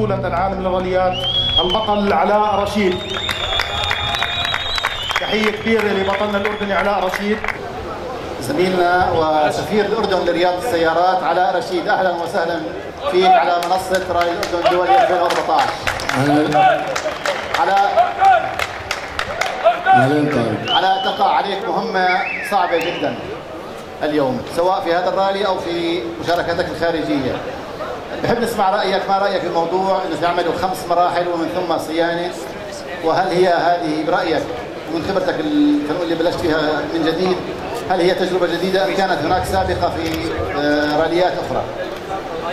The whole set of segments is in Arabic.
بطولة العالم للراليات البطل علاء رشيد. تحية كبيرة لبطلنا الأردني علاء رشيد، زميلنا وسفير الأردن لرياض السيارات علاء رشيد. أهلا وسهلا فيك على منصة راي الأردن الدولي 2014. علاء، تقع عليك مهمة صعبة جدا اليوم، سواء في هذا الرالي أو في مشاركتك الخارجية. بحب نسمع رأيك، ما رأيك في الموضوع أنه تعملوا 5 مراحل ومن ثم صيانة؟ وهل هي هذه برأيك من خبرتك اللي بلشت فيها من جديد، هل هي تجربة جديدة أم كانت هناك سابقة في راليات أخرى؟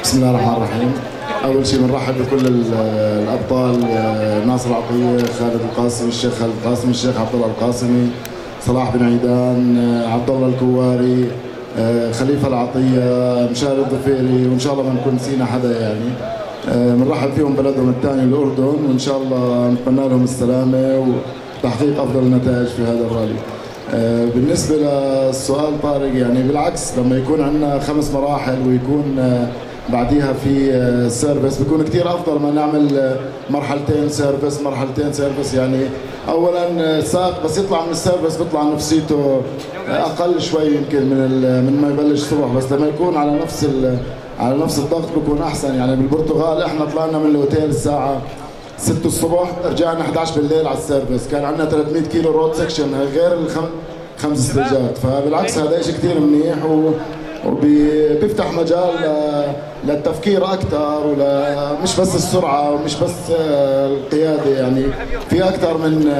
بسم الله الرحمن الرحيم. أول شيء بنرحب بكل الأبطال، ناصر عطية، خالد القاسمي، الشيخ خالد القاسمي، الشيخ عبد الله القاسمي، صلاح بن عيدان، عبد الله الكواري، خليفة العطية، مشاري الضفيري، وإن شاء الله ما نكون نسينا حدا يعني. بنرحب فيهم بلدهم الثاني الأردن، وإن شاء الله نتمنى لهم السلامة وتحقيق أفضل النتائج في هذا الرالي. بالنسبة للسؤال طارق، يعني بالعكس لما يكون عندنا 5 مراحل ويكون بعديها في سيرفيس بيكون كثير افضل ما نعمل مرحلتين سيرفيس. يعني اولا السائق بس يطلع من السيرفيس بيطلع نفسيته اقل شوي يمكن من ما يبلش الصبح، بس لما يكون على نفس الضغط بيكون احسن. يعني بالبرتغال احنا طلعنا من الاوتيل الساعه 6 الصبح، رجعنا 11 بالليل على السيرفيس، كان عندنا 300 كيلو رود سكشن غير ال5 ستيجات، فبالعكس هذا شيء كثير منيح وبيفتح مجال للتفكير اكثر، مش بس السرعه ومش بس القياده، يعني في اكثر من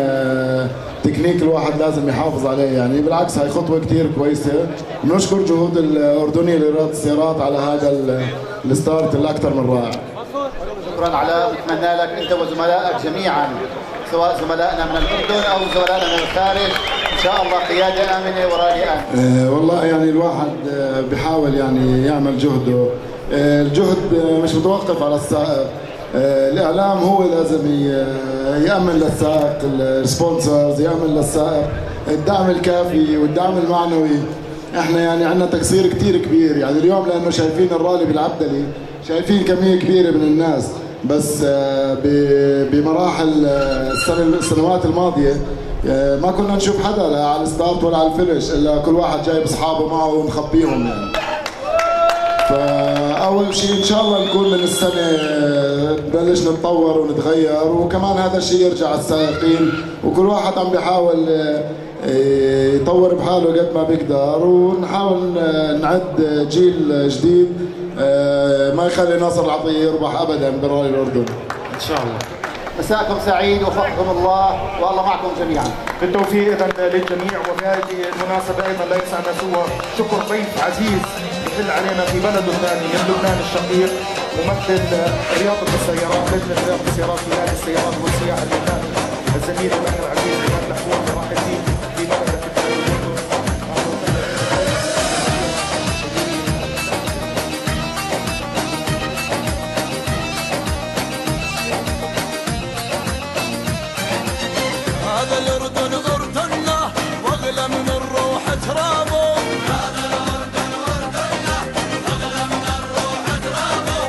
تكنيك الواحد لازم يحافظ عليه. يعني بالعكس هاي خطوه كثير كويسه، بنشكر جهود الاردنيه لرياضه السيارات على هذا الستارت الاكثر من رائع. شكرا علاء، بتمنى لك انت وزملائك جميعا، سواء زملائنا من الاردن او زملائنا من الخارج، ان شاء الله قياده امنه ورالي امن. والله يعني الواحد بيحاول يعني يعمل جهده، الجهد مش متوقف على السائق، الاعلام هو لازم يامن للسائق، السبونسرز يامن للسائق الدعم الكافي والدعم المعنوي. احنا يعني عندنا تقصير كثير كبير، يعني اليوم لانه شايفين الرالي بالعبدلي، شايفين كميه كبيره من الناس، بس بمراحل السنوات الماضيه ما كنا نشوف حدا لا على الستارت ولا على الفينش، الا كل واحد جايب اصحابه معه ومخبيهم يعني. فاول شيء ان شاء الله نكون من السنه نبلش نتطور ونتغير، وكمان هذا الشيء يرجع على السائقين، وكل واحد عم بيحاول يطور بحاله قد ما بيقدر، ونحاول نعد جيل جديد ما يخلي ناصر العطية يربح ابدا برالي الاردن ان شاء الله. مساءكم سعيد، وفقكم الله والله معكم جميعا. بالتوفيق اذا للجميع. وفي هذه المناسبه ايضا لا يسعنا سوى شكر ضيف عزيز يحل علينا في بلده الثاني من لبنان الشقيق، ممثل رياضه السيارات، لجنه رياضه السيارات في نادي السيارات والسياحه اللبناني، الزميل الاخ العزيز عماد الحفور، مرحب فيه في بلدك الثاني الاردن. هذا الأردن أردننا واغلى من الروح ترابه، هذا الأردن أردننا واغلى من الروح ترابه،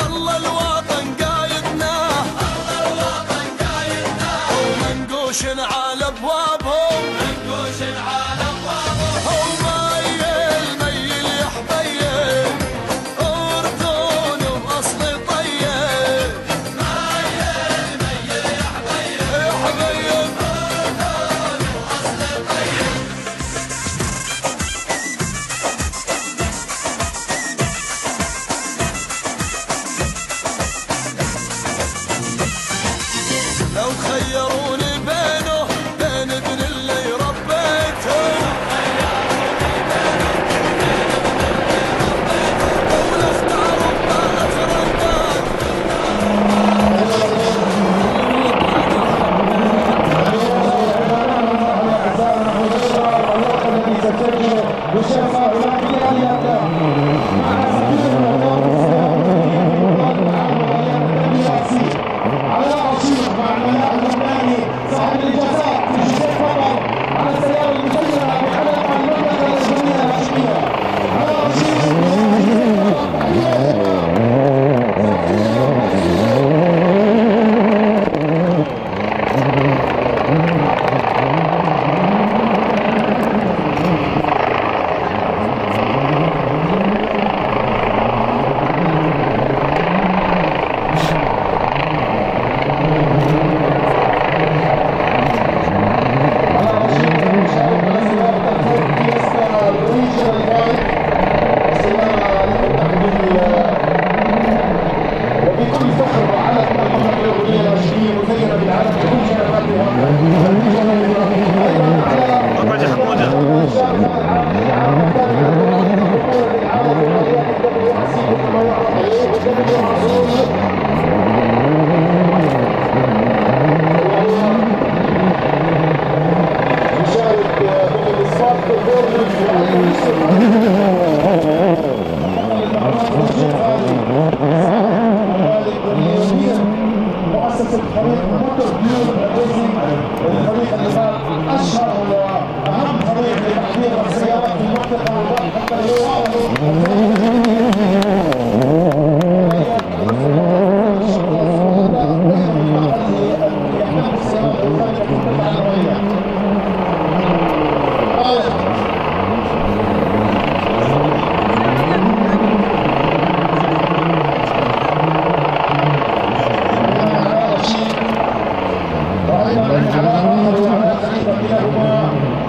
الله الوطن قايدنا، الله الوطن قايدنا، ومنقوش على أبوابهم.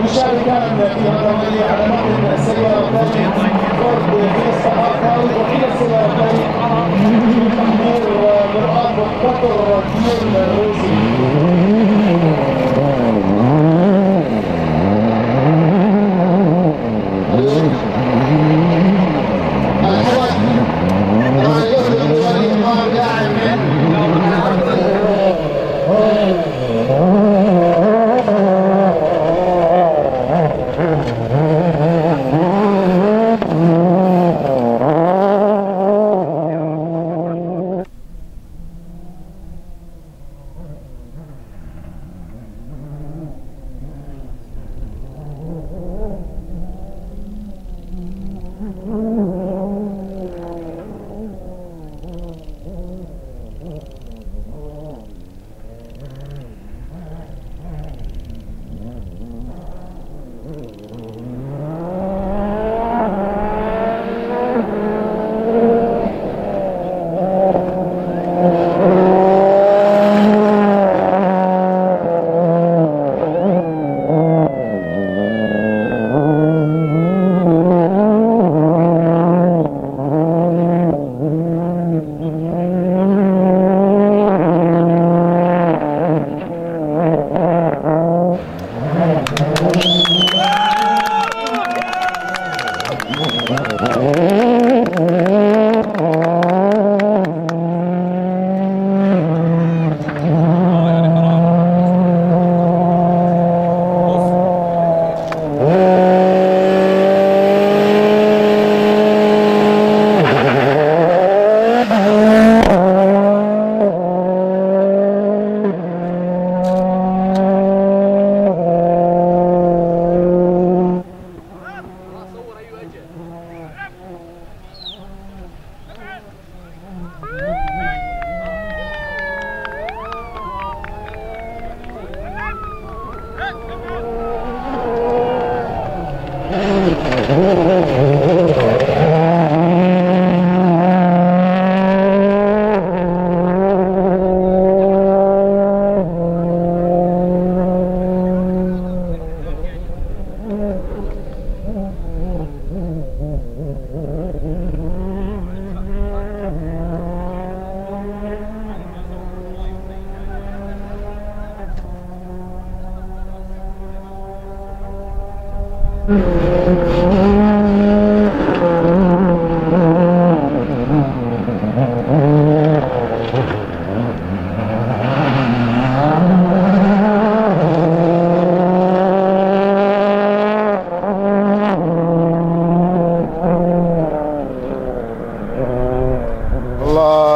مشاركان في الرمضي على متن السيارتين فرد في الصحافة وفي السيارتين تحميل مرآة مختصر كبير الروسي.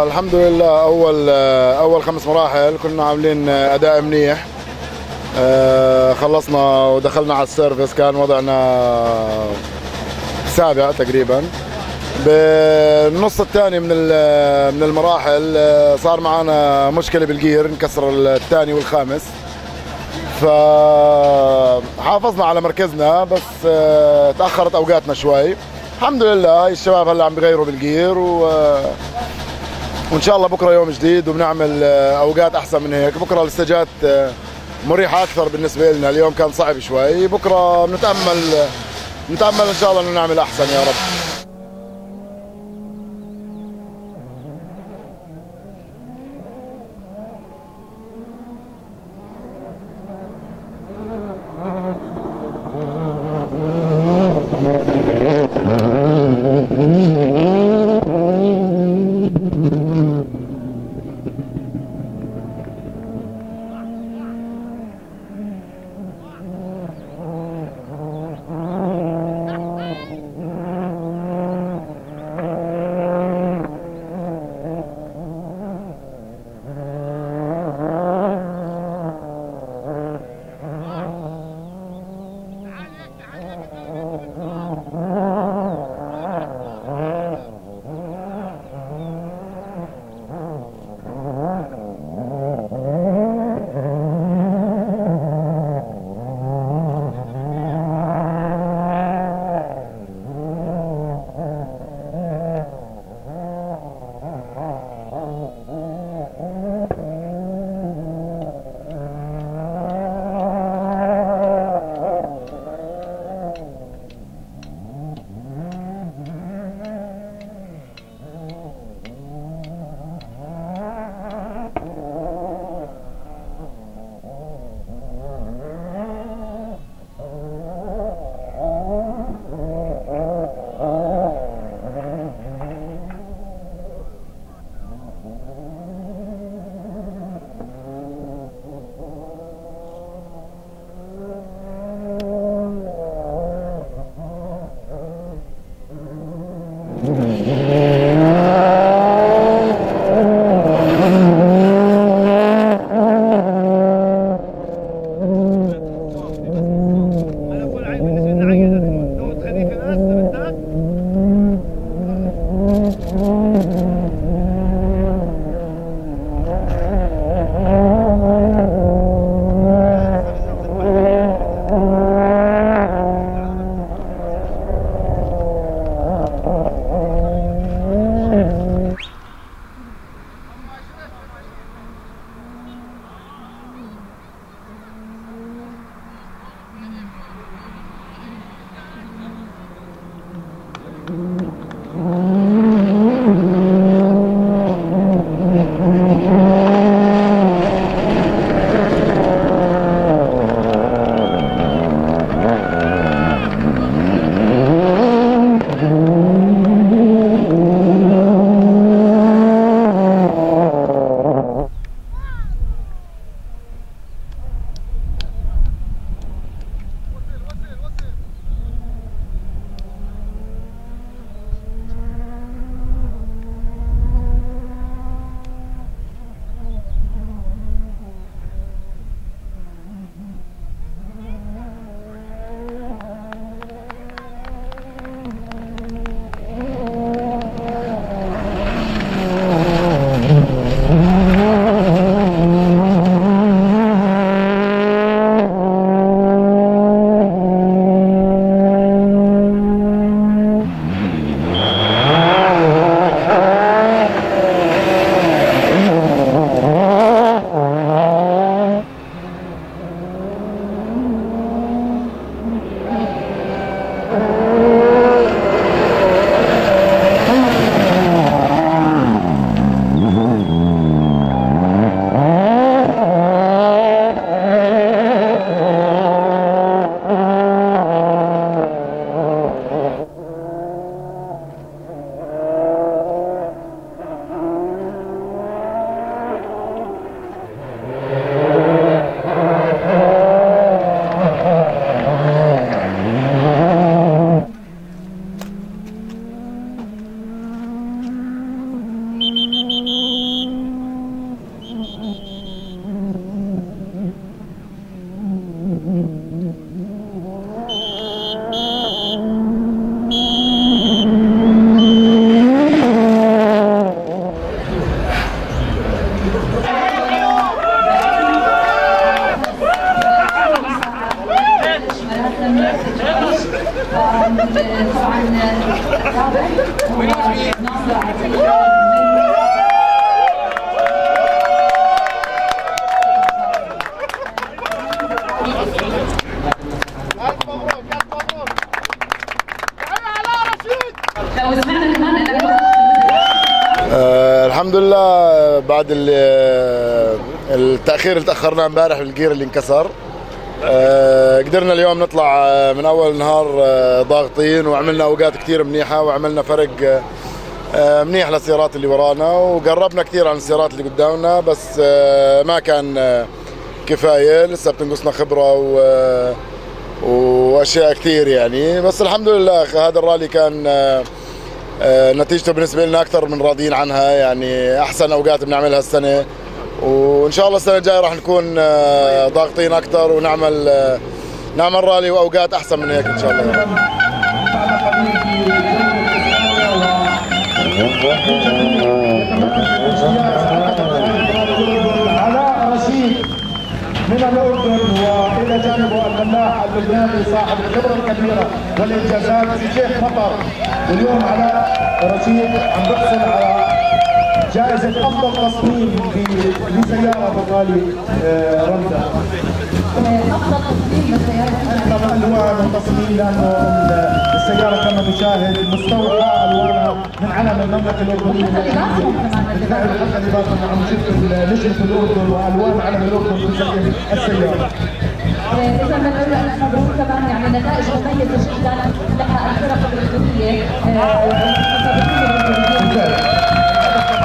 الحمد لله اول 5 مراحل كنا عاملين اداء منيح. خلصنا ودخلنا على السيرفيس، كان وضعنا سابع تقريبا. بالنص الثاني من المراحل صار معنا مشكله بالجير، انكسر الثاني والخامس، فحافظنا على مركزنا بس تاخرت اوقاتنا شوي. الحمد لله الشباب هلا عم بغيروا بالجير وان شاء الله بكره يوم جديد وبنعمل اوقات احسن من هيك. بكره الاستجات مريحه اكثر بالنسبه لنا، اليوم كان صعب شوي، بكره بنتامل ان شاء الله انه نعمل احسن يا رب. الحمد لله بعد التأخير اللي تأخرنا امبارح الجير اللي انكسر، قدرنا اليوم نطلع من أول نهار ضاغطين، وعملنا أوقات كثير منيحة، وعملنا فرق منيح للسيارات اللي ورانا، وقربنا كثير عن السيارات اللي قدامنا، بس ما كان كفاية، لسه بتنقصنا خبرة وأشياء كثير يعني. بس الحمد لله هذا الرالي كان نتيجته بالنسبة لنا أكثر من راضيين عنها، يعني أحسن أوقات بنعملها السنة، وإن شاء الله السنة الجاية راح نكون ضاغطين أكثر ونعمل رالي وأوقات أحسن من هيك إن شاء الله. علاء رشيد من الأردن، وإلى جانبه الفلاح اللبناني صاحب الخبرة الكبيرة والإنجازات في شيخ مطر. واليوم علاء رشيد عم بحصل على جائزة أفضل تصميم لسيارة بالرالي رمضة. أفضل تصميم لسيارة ألوان وتصميم، لأنه السيارة كما نشاهد مستوحى ألوانها من علم المملكة الأردنية. خلي بالكم عم نشوف نجمة الأردن وألوان علم الأردن في السيارة. إذا بنقول ألف مبروك كمان، يعني نتائج مميزة جدا لها الفرق الأردنية.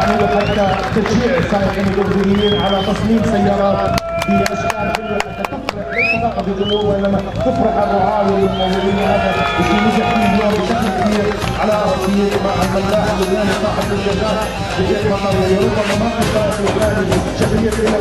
هو حتى تشجيع السائقين الأردنيين على تصميم سيارات بأشكال حلوة تفرح ليس فقط الجمهور وإنما تفرح الرعاة والممولين. هذا الشيء نجح فيه اليوم بشكل كبير على رصيد مع الفلاح اللبناني صاحب الإنجازات في شيخ مطر، ربما ما في فرق لبناني شهير إلى